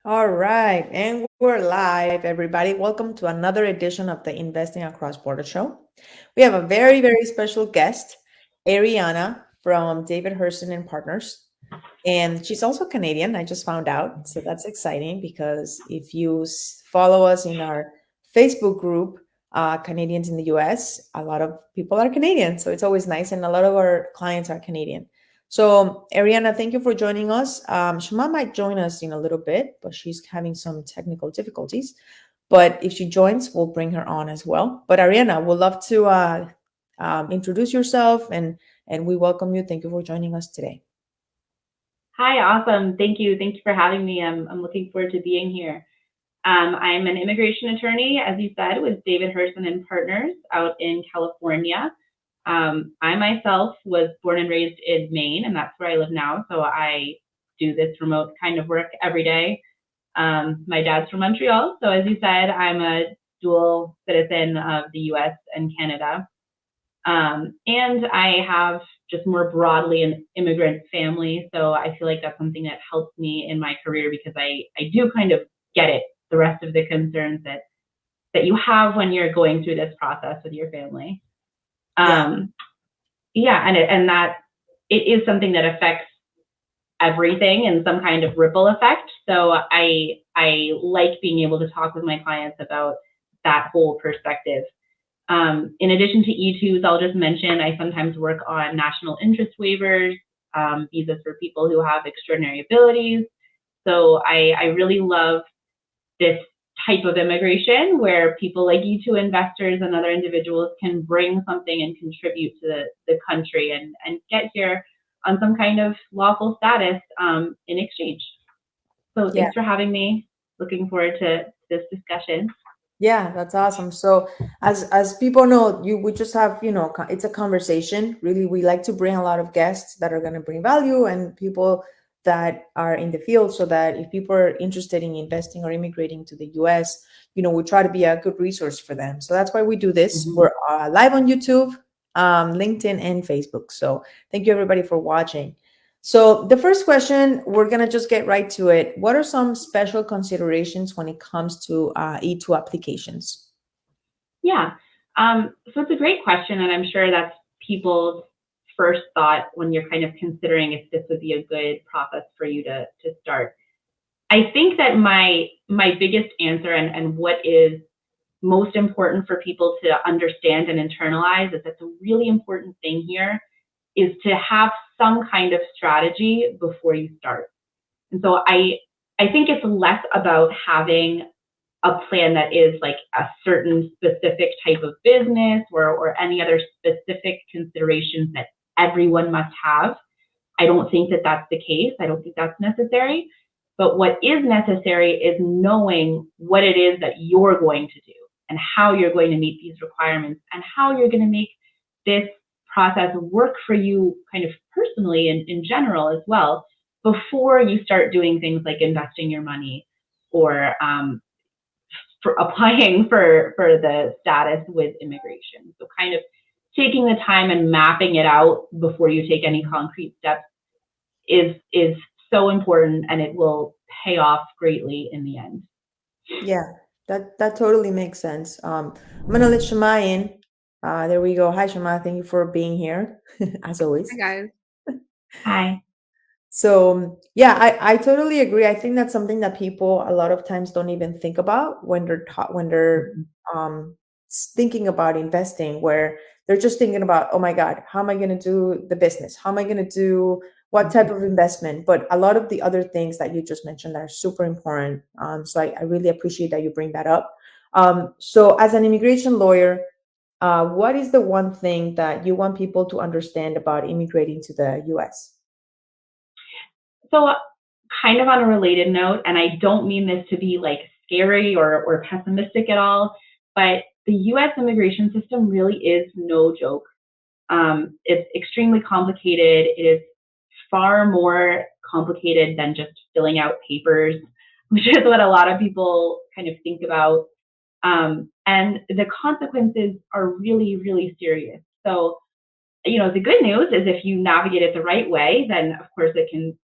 All right, and we're live, everybody. Welcome to another edition of the Investing Across Border Show. We have a very, very special guest, Arianna from David Hurston and Partners. And she's also Canadian, I just found out. So that's exciting because if you follow us in our Facebook group, Canadians in the US, a lot of people are Canadian. So it's always nice. And a lot of our clients are Canadian. So, Ariana, thank you for joining us. Shema might join us in a little bit, but she's having some technical difficulties. But if she joins, we'll bring her on as well. But Ariana, we'd love to introduce yourself and we welcome you. Thank you for joining us today. Hi, awesome. Thank you. Thank you for having me. I'm looking forward to being here. I'm an immigration attorney, as you said, with David Hurston and Partners out in California. I myself was born and raised in Maine, and that's where I live now. So I do this remote kind of work every day. My dad's from Montreal. So as you said, I'm a dual citizen of the US and Canada. And I have just more broadly an immigrant family. So I feel like that's something that helps me in my career because I do kind of get it, the rest of the concerns that you have when you're going through this process with your family. Yeah. Yeah, and that it is something that affects everything in some kind of ripple effect. So I like being able to talk with my clients about that whole perspective. In addition to E2s, I'll just mention I sometimes work on national interest waivers, visas for people who have extraordinary abilities. So I really love this type of immigration where people like E2 investors and other individuals can bring something and contribute to the country and get here on some kind of lawful status in exchange. So Yeah. thanks for having me. Looking forward to this discussion. Yeah, that's awesome. So as people know, we just have, it's a conversation. Really, we like to bring a lot of guests that are going to bring value and people that are in the field so that if people are interested in investing or immigrating to the US, we try to be a good resource for them. So that's why we do this. Mm-hmm. We're live on YouTube, LinkedIn, and Facebook. So thank you everybody for watching. So the first question, we're going to just get right to it. What are some special considerations when it comes to E2 applications? Yeah. So it's a great question, and I'm sure that's people's first thought when you're kind of considering if this would be a good process for you to start. I think that my biggest answer and what is most important for people to understand and internalize is that the really important thing here is to have some kind of strategy before you start. And so I think it's less about having a plan that is like a certain specific type of business or any other specific considerations that everyone must have. I don't think that that's the case. I don't think that's necessary. But what is necessary is knowing what it is that you're going to do and how you're going to meet these requirements and how you're going to make this process work for you kind of personally and in general as well before you start doing things like investing your money or for applying for the status with immigration. So kind of taking the time and mapping it out before you take any concrete steps is so important, and it will pay off greatly in the end. Yeah, that totally makes sense. I'm gonna let Shema in. There we go. Hi, Shema. Thank you for being here, as always. Hi guys. Hi. So yeah, I totally agree. I think that's something that people a lot of times don't even think about when they're taught when they're thinking about investing, where they're just thinking about, oh my God, how am I going to do the business? How am I going to do what type of investment? But a lot of the other things that you just mentioned are super important. So I really appreciate that you bring that up. So as an immigration lawyer, what is the one thing that you want people to understand about immigrating to the US? So kind of on a related note, and I don't mean this to be like scary or pessimistic at all, but the US immigration system really is no joke. It's extremely complicated. It is far more complicated than just filling out papers, which is what a lot of people kind of think about. And the consequences are really, really serious. So, the good news is if you navigate it the right way, then of course it can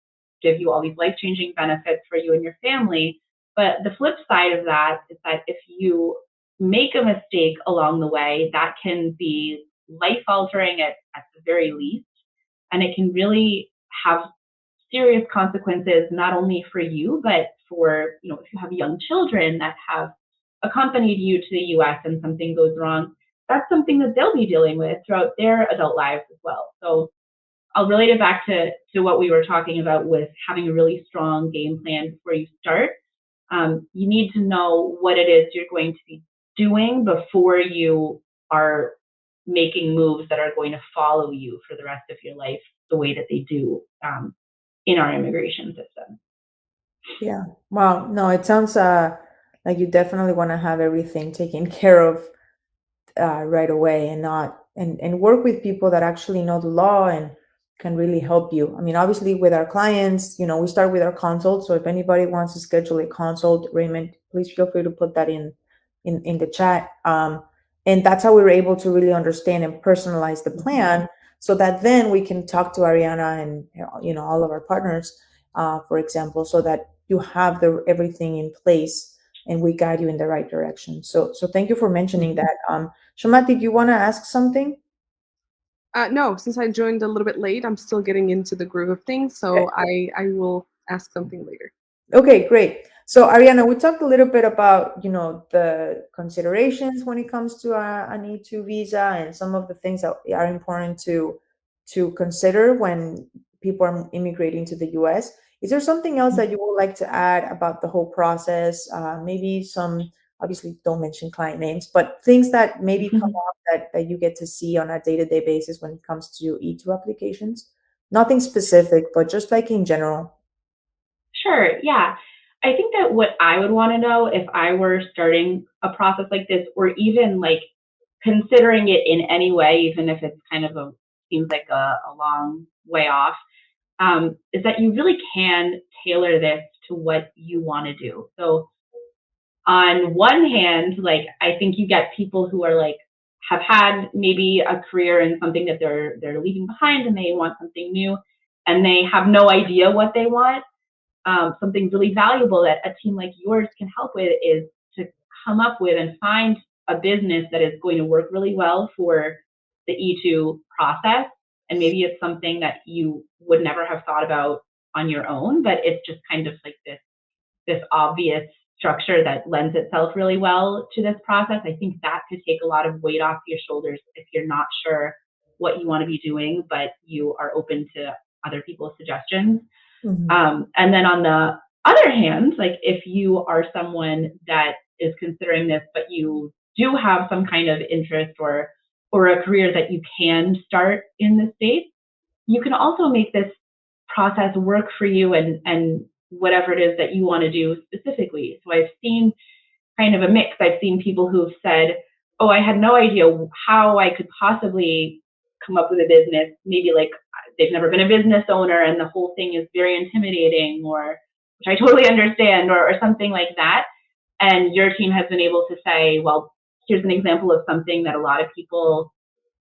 give you all these life-changing benefits for you and your family. But the flip side of that is that if you make a mistake along the way, that can be life altering at the very least. And it can really have serious consequences, not only for you, but for, if you have young children that have accompanied you to the US and something goes wrong, that's something that they'll be dealing with throughout their adult lives as well. So I'll relate it back to what we were talking about with having a really strong game plan before you start. You need to know what it is you're going to be doing before you are making moves that are going to follow you for the rest of your life the way that they do in our immigration system. Yeah. Wow. No, it sounds like you definitely want to have everything taken care of right away, and not and work with people that actually know the law and can really help you. I mean, obviously with our clients, we start with our consult. So if anybody wants to schedule a consult, Raymond, please feel free to put that in the chat. And that's how we were able to really understand and personalize the plan, so that then we can talk to Arianna and all of our partners, for example, so that you have the everything in place and we guide you in the right direction. So thank you for mentioning that. Shoma, did you want to ask something? No, since I joined a little bit late, I'm still getting into the groove of things, Okay. so I will ask something later. Okay, great. So Arianna, we talked a little bit about, the considerations when it comes to an E2 visa and some of the things that are important to consider when people are immigrating to the US. Is there something else that you would like to add about the whole process? Maybe some, obviously don't mention client names, but things that maybe come up that you get to see on a day-to-day basis when it comes to E2 applications? Nothing specific, but just like in general. Sure, yeah. I think that what I would want to know if I were starting a process like this, or even like considering it in any way, even if it's kind of seems like a long way off, is that you really can tailor this to what you want to do. So on one hand, like I think you get people who are like have had maybe a career in something that they're leaving behind and they want something new and they have no idea what they want. Something really valuable that a team like yours can help with is to come up with and find a business that is going to work really well for the E2 process. And maybe it's something that you would never have thought about on your own, but it's just kind of like this obvious structure that lends itself really well to this process. I think that could take a lot of weight off your shoulders if you're not sure what you want to be doing, but you are open to other people's suggestions. And then on the other hand, like if you are someone that is considering this, but you do have some kind of interest or a career that you can start in the States, you can also make this process work for you and whatever it is that you want to do specifically. So I've seen kind of a mix. I've seen people who've said, oh, I had no idea how I could possibly come up with a business. Maybe like they've never been a business owner and the whole thing is very intimidating, or which I totally understand, or something like that. And your team has been able to say, well, here's an example of something that a lot of people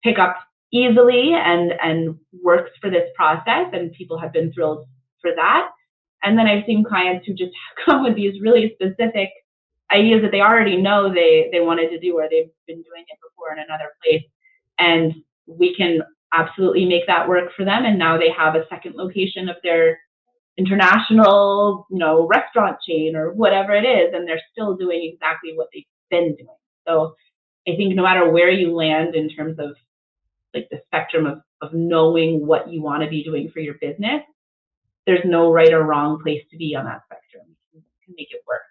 pick up easily and works for this process, and people have been thrilled for that. And then I've seen clients who just come with these really specific ideas that they already know they wanted to do, or they've been doing it before in another place. And we can absolutely make that work for them. And now they have a second location of their international, restaurant chain or whatever it is, and they're still doing exactly what they've been doing. So I think no matter where you land in terms of like the spectrum of knowing what you want to be doing for your business, there's no right or wrong place to be on that spectrum. You can make it work.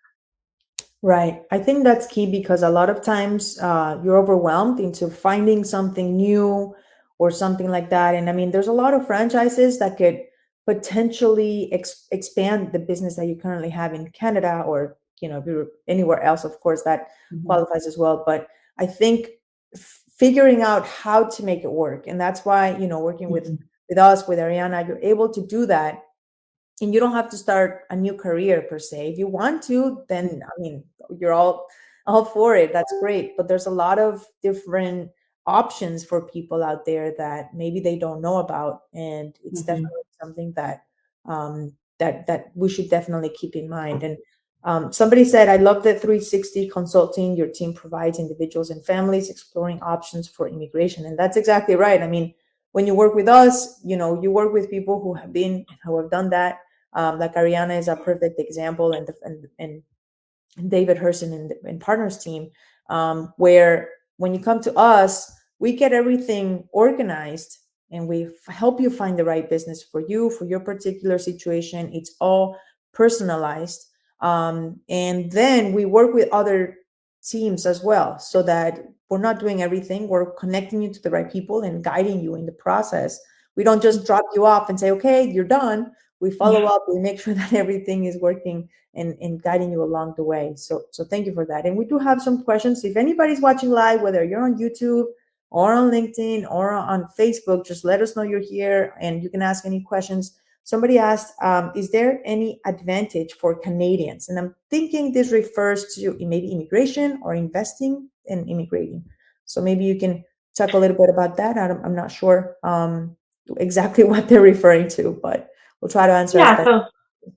Right. I think that's key because a lot of times you're overwhelmed into finding something new or something like that. And I mean, there's a lot of franchises that could potentially expand the business that you currently have in Canada, or, if you're anywhere else, of course, that qualifies as well. But I think figuring out how to make it work. And that's why, working with us, with Arianna, you're able to do that, and you don't have to start a new career per se. If you want to, then I mean, you're all for it. That's great. But there's a lot of different options for people out there that maybe they don't know about, and it's definitely something that that we should definitely keep in mind. And Somebody said, I love the 360 consulting your team provides individuals and families exploring options for immigration. And that's exactly right. I mean, when you work with us, you work with people who have done that. Like Arianna is a perfect example, and David Herson and Partners team, where when you come to us, we get everything organized and we help you find the right business for you, for your particular situation. It's all personalized. And then we work with other teams as well, so that we're not doing everything. We're connecting you to the right people and guiding you in the process. We don't just drop you off and say, okay, you're done. We follow Yeah. up, we make sure that everything is working and guiding you along the way. So thank you for that. And we do have some questions. If anybody's watching live, whether you're on YouTube or on LinkedIn or on Facebook, just let us know you're here and you can ask any questions. Somebody asked, is there any advantage for Canadians? And I'm thinking this refers to maybe immigration or investing in immigrating. So maybe you can talk a little bit about that. I'm not sure exactly what they're referring to, but we'll try to answer as Yeah. best. So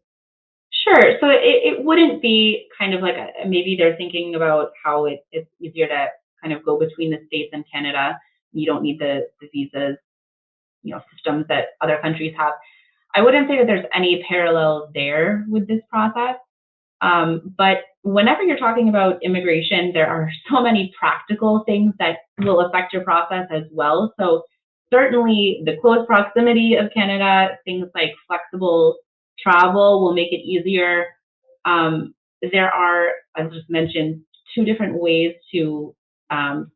sure. So it wouldn't be kind of like maybe they're thinking about how it's easier to kind of go between the States and Canada. You don't need the visas, systems that other countries have. I wouldn't say that there's any parallel there with this process. But whenever you're talking about immigration, there are so many practical things that will affect your process as well. So certainly the close proximity of Canada, things like flexible travel will make it easier. There are, as just mentioned, two different ways to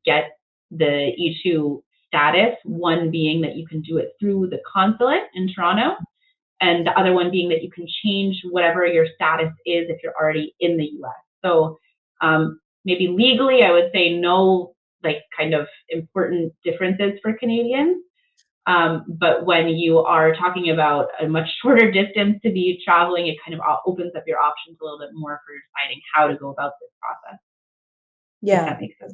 get the E2 status, one being that you can do it through the consulate in Toronto, and the other one being that you can change whatever your status is if you're already in the US. So maybe legally, I would say no kind of important differences for Canadians. But when you are talking about a much shorter distance to be traveling, it kind of opens up your options a little bit more for deciding how to go about this process, if Yeah. that makes sense.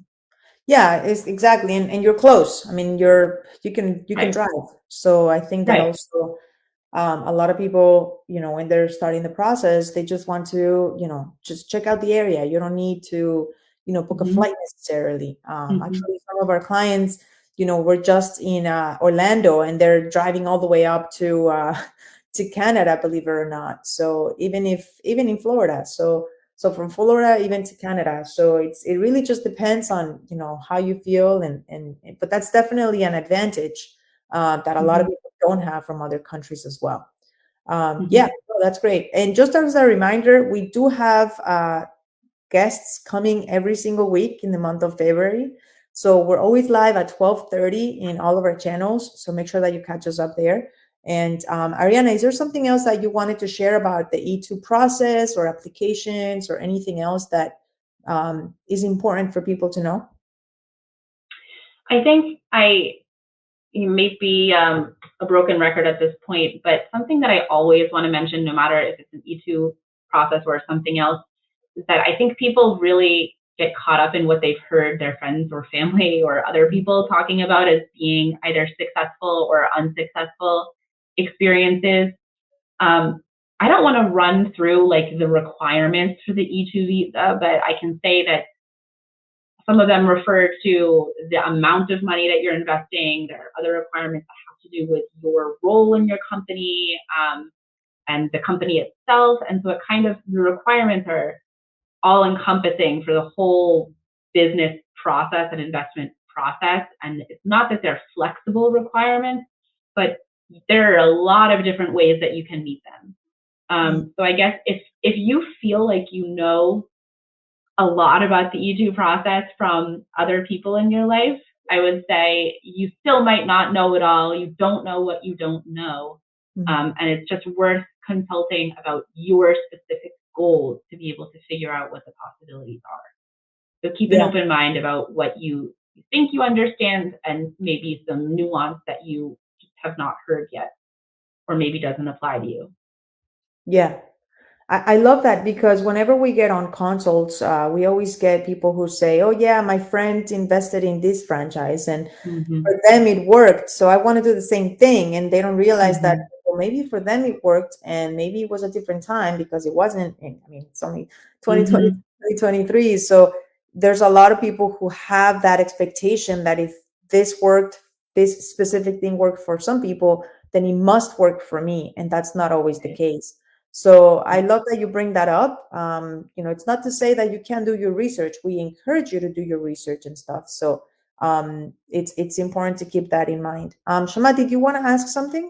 Yeah, it's exactly. And you're close. I mean, you can Right, drive. So I think that right. also a lot of people, when they're starting the process, they just want to, just check out the area. You don't need to, book a Mm-hmm. flight necessarily. Mm-hmm. Actually, some of our clients, were just in Orlando and they're driving all the way up to to Canada, believe it or not. So even in Florida. So from Florida even to Canada. So it really just depends on, how you feel but that's definitely an advantage that a lot of Mm-hmm. people don't have from other countries as well. Yeah, Mm-hmm. no, that's great. And just as a reminder, we do have guests coming every single week in the month of February. So we're always live at 12:30 in all of our channels. So make sure that you catch us up there. And Ariana, is there something else that you wanted to share about the E2 process or applications or anything else that is important for people to know? I think you may be a broken record at this point, but something that I always want to mention, no matter if it's an E2 process or something else, is that I think people really get caught up in what they've heard their friends or family or other people talking about as being either successful or unsuccessful experiences. I don't want to run through like the requirements for the E2 visa, but I can say that some of them refer to the amount of money that you're investing. There are other requirements that have to do with your role in your company and the company itself. And so the requirements are all encompassing for the whole business process and investment process. And it's not that they're flexible requirements, but there are a lot of different ways that you can meet them. So I guess if you feel like you know a lot about the E2 process from other people in your life, I would say you still might not know it all. You don't know what you don't know. And it's just worth consulting about your specific goals to be able to figure out what the possibilities are. So keep an Yeah. open mind about what you think you understand and maybe some nuance that you just have not heard yet or maybe doesn't apply to you. Yeah. I love that because whenever we get on consults, we always get people who say, "Oh yeah, my friend invested in this franchise, and Mm-hmm. for them it worked, so I want to do the same thing." And they don't realize that Mm-hmm. people, maybe for them it worked, and maybe it was a different time because it wasn't. I mean, it's only 2020, Mm-hmm. 2023. So there's a lot of people who have that expectation that if this worked, this specific thing worked for some people, then it must work for me, and that's not always the Right. case. So I love that you bring that up. It's not to say that you can't do your research. We encourage you to do your research and stuff. So it's important to keep that in mind. Shama, did you want to ask something?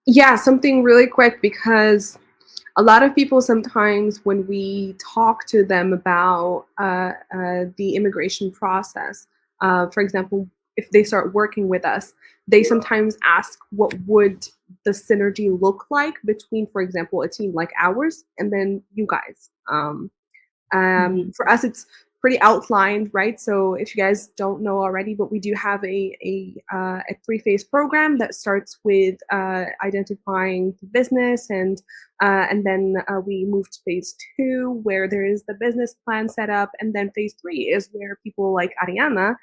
Yeah, something really quick, because a lot of people sometimes, when we talk to them about the immigration process, for example, if they start working with us, they sometimes ask what would the synergy look like between, for example, a team like ours and then you guys. Mm-hmm. For us, it's pretty outlined, right? So if you guys don't know already, but we do have a 3-phase program that starts with identifying the business, and then we move to phase 2, where there is the business plan set up, and then phase 3 is where people like Arianna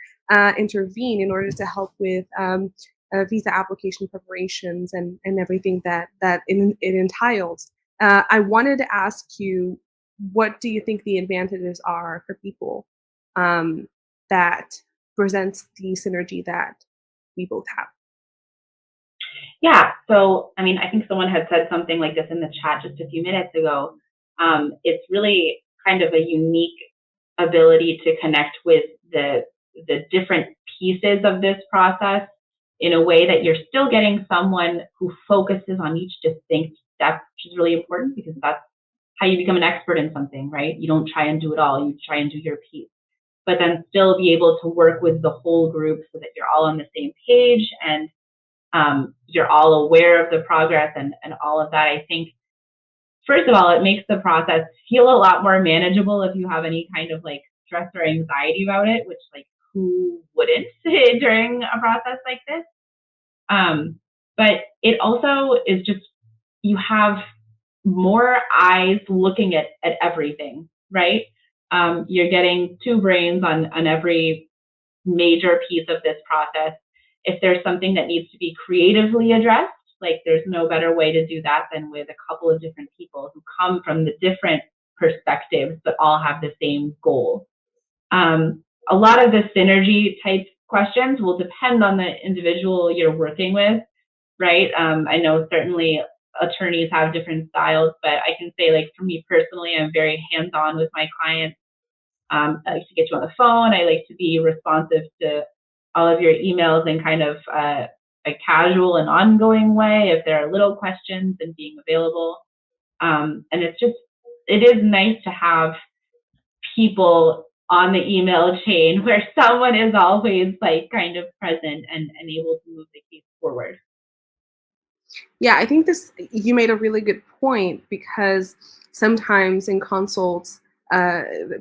intervene in order to help with visa application preparations and everything it entails. I wanted to ask you, what do you think the advantages are for people that presents the synergy that we both have? Yeah. So, I mean, I think someone had said something like this in the chat just a few minutes ago. It's really kind of a unique ability to connect with the different pieces of this process in a way that you're still getting someone who focuses on each distinct step, which is really important because that's how you become an expert in something, right? You don't try and do it all, you try and do your piece, but then still be able to work with the whole group so that you're all on the same page and you're all aware of the progress and all of that. I think, first of all, it makes the process feel a lot more manageable if you have any kind of like stress or anxiety about it, which like who wouldn't during a process like this? But it also is just, you have more eyes looking at everything, right? You're getting two brains on every major piece of this process. If there's something that needs to be creatively addressed, like there's no better way to do that than with a couple of different people who come from the different perspectives but all have the same goal. A lot of the synergy type questions will depend on the individual you're working with, right? I know certainly attorneys have different styles, but I can say, like, for me personally, I'm very hands-on with my clients. I like to get you on the phone. I like to be responsive to all of your emails in kind of a casual and ongoing way. If there are little questions, and being available. And it is nice to have people on the email chain where someone is always like kind of present and able to move the case forward. Yeah, I think you made a really good point, because sometimes in consults,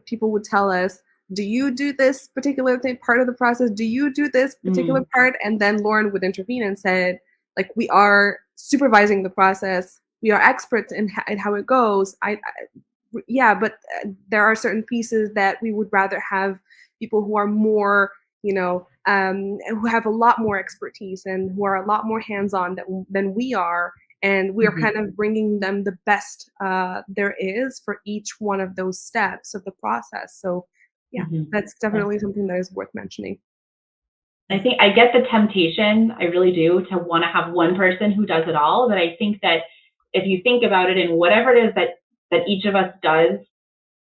people would tell us, do you do this particular part of the process? Do you do this particular Mm. part? And then Lauren would intervene and said, like, we are supervising the process. We are experts in how it goes. Yeah, but there are certain pieces that we would rather have people who are more, who have a lot more expertise and who are a lot more hands-on than we are, and we are Mm-hmm. kind of bringing them the best there is for each one of those steps of the process. So, yeah, Mm-hmm. that's definitely something that is worth mentioning. I think I get the temptation, I really do, to want to have one person who does it all. But I think that if you think about it, in whatever it is that each of us does,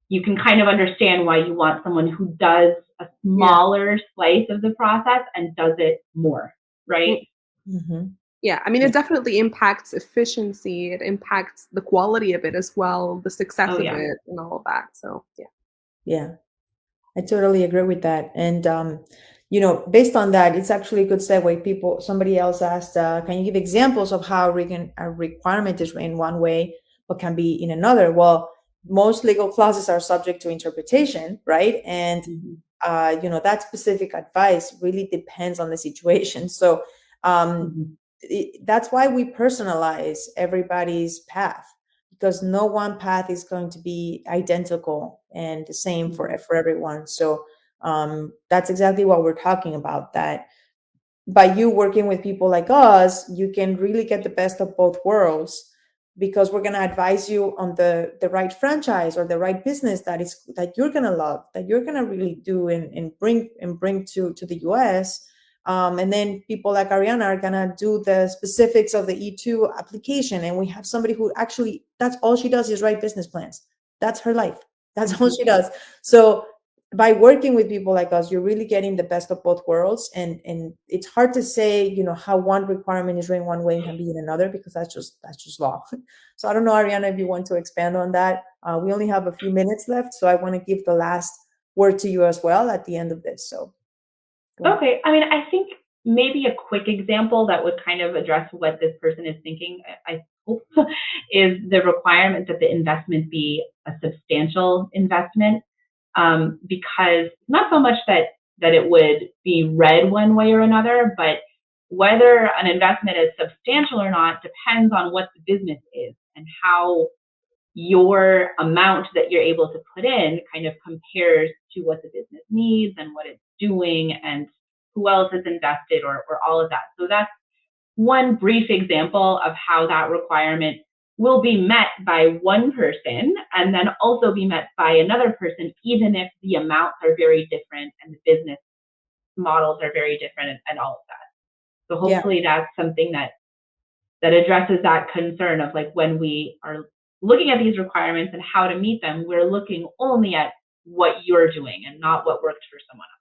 you can kind of understand why you want someone who does a smaller slice of the process and does it more, right? Mm-hmm. Yeah, I mean, it definitely impacts efficiency. It impacts the quality of it as well, the success Oh of yeah. it, and all of that. So, yeah. Yeah, I totally agree with that. And based on that, it's actually a good segue. Somebody else asked, can you give examples of how a requirement is in one way but can be in another? Well, most legal clauses are subject to interpretation, right? And Mm-hmm. that specific advice really depends on the situation. So um, Mm-hmm. that's why we personalize everybody's path, because no one path is going to be identical and the same for everyone. So that's exactly what we're talking about, that by you working with people like us, you can really get the best of both worlds, because we're going to advise you on the right franchise or the right business that you're going to love, that you're going to really do and bring to the US. And then people like Arianna are going to do the specifics of the E2 application. And we have somebody who actually, that's all she does is write business plans. That's her life. That's all she does. So by working with people like us, you're really getting the best of both worlds. And it's hard to say, how one requirement is written one way and can be in another, because that's just law. So I don't know, Arianna, if you want to expand on that. We only have a few minutes left, so I want to give the last word to you as well at the end of this. So go ahead. Okay. I mean, I think maybe a quick example that would kind of address what this person is thinking, I hope, is the requirement that the investment be a substantial investment. Because not so much that it would be read one way or another, but whether an investment is substantial or not depends on what the business is and how your amount that you're able to put in kind of compares to what the business needs and what it's doing and who else is invested, or all of that. So that's one brief example of how that requirement will be met by one person and then also be met by another person, even if the amounts are very different and the business models are very different, and all of that. So Yeah. hopefully that's something that addresses that concern of, like, when we are looking at these requirements and how to meet them, we're looking only at what you're doing and not what worked for someone else.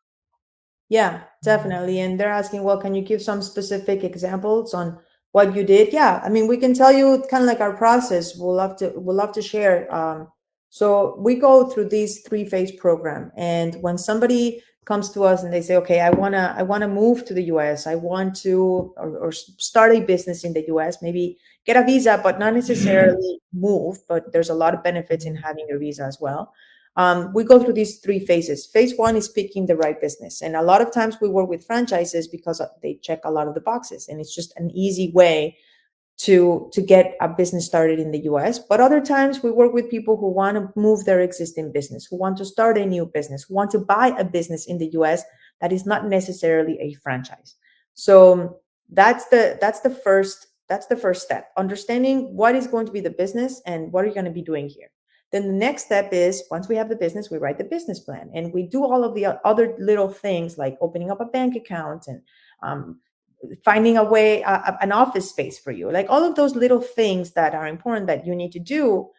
Yeah, definitely. And they're asking, well, can you give some specific examples on what you did? Yeah, I mean, we can tell you kind of like our process. We'll love to share. So we go through these three-phase program, and when somebody comes to us and they say, okay, I wanna move to the US, I want to or start a business in the US, maybe get a visa, but not necessarily move. But there's a lot of benefits in having a visa as well. We go through these three phases. Phase one is picking the right business. And a lot of times we work with franchises because they check a lot of the boxes, and it's just an easy way to get a business started in the US. But other times we work with people who want to move their existing business, who want to start a new business, who want to buy a business in the US that is not necessarily a franchise. So that's the first step. Understanding what is going to be the business and what are you going to be doing here. Then the next step is, once we have the business, we write the business plan, and we do all of the other little things like opening up a bank account and um, finding a way, an office space for you, like all of those little things that are important that you need to do.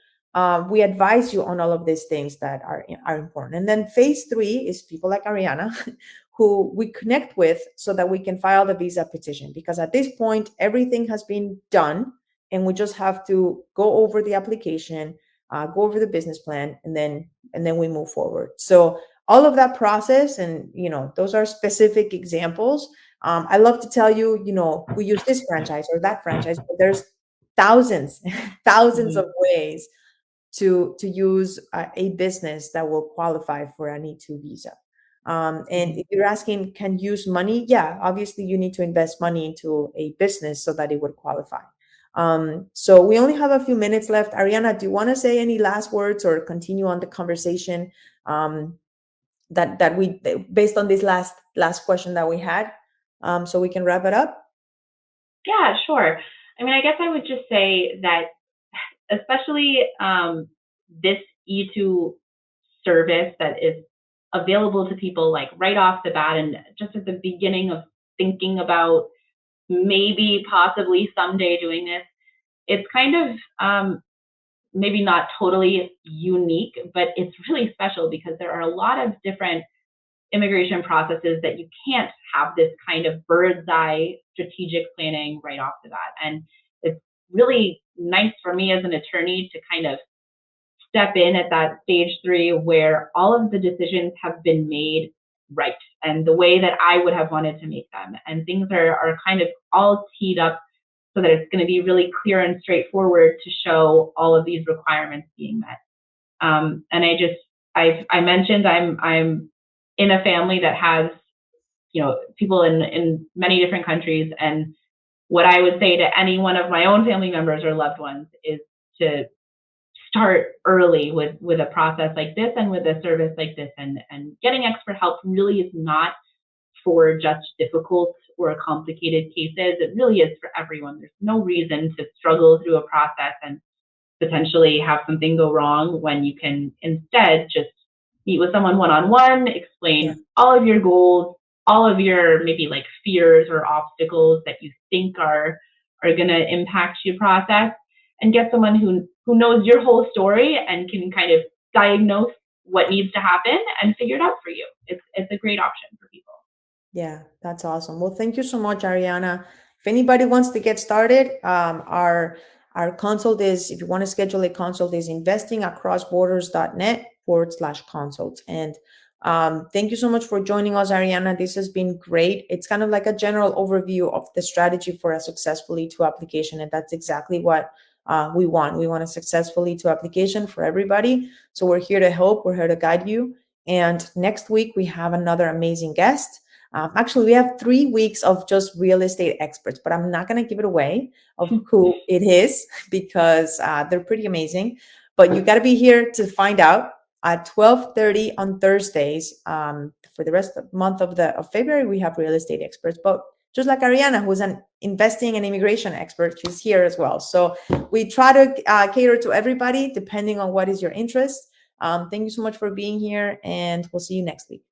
We advise you on all of these things that are important. And then phase three is people like Arianna, who we connect with so that we can file the visa petition, because at this point everything has been done, and we just have to go over the application, go over the business plan, and then we move forward. So all of that process, and those are specific examples. I love to tell you, we use this franchise or that franchise, but there's thousands, thousands of ways to use a business that will qualify for an E2 visa. And if you're asking, can use money? Yeah, obviously you need to invest money into a business so that it would qualify. So we only have a few minutes left. Arianna, do you want to say any last words or continue on the conversation that we based on this last question that we had, so we can wrap it up? Yeah, sure. I mean, I guess I would just say that, especially this E2 service that is available to people like right off the bat and just at the beginning of thinking about maybe possibly someday doing this, it's kind of maybe not totally unique, but it's really special because there are a lot of different immigration processes that you can't have this kind of bird's eye strategic planning right off the bat. And it's really nice for me as an attorney to kind of step in at that stage three where all of the decisions have been made right and the way that I would have wanted to make them. And things are kind of all teed up so that it's going to be really clear and straightforward to show all of these requirements being met. And I mentioned I'm in a family that has, people in many different countries. And what I would say to any one of my own family members or loved ones is to start early with a process like this and with a service like this, and getting expert help really is not for just difficult or complicated cases. It really is for everyone. There's no reason to struggle through a process and potentially have something go wrong when you can instead just meet with someone one-on-one, explain all of your goals, all of your maybe like fears or obstacles that you think are going to impact your process, and get someone who knows your whole story and can kind of diagnose what needs to happen and figure it out for you. It's a great option for people. Yeah, that's awesome. Well, thank you so much, Arianna. If anybody wants to get started, our consult is, if you want to schedule a consult, is investingacrossborders.net/consult. And thank you so much for joining us, Arianna. This has been great. It's kind of like a general overview of the strategy for a successful E2 application. And that's exactly what we want. We want a successful E2 application for everybody. So we're here to help. We're here to guide you. And next week, we have another amazing guest. Actually, we have 3 weeks of just real estate experts, but I'm not going to give it away of who it is because they're pretty amazing. But you got to be here to find out at 12:30 on Thursdays. For the rest of the month of February, we have real estate experts. But just like Arianna, who's an investing and immigration expert, she's here as well. So we try to cater to everybody depending on what is your interest. Thank you so much for being here, and we'll see you next week.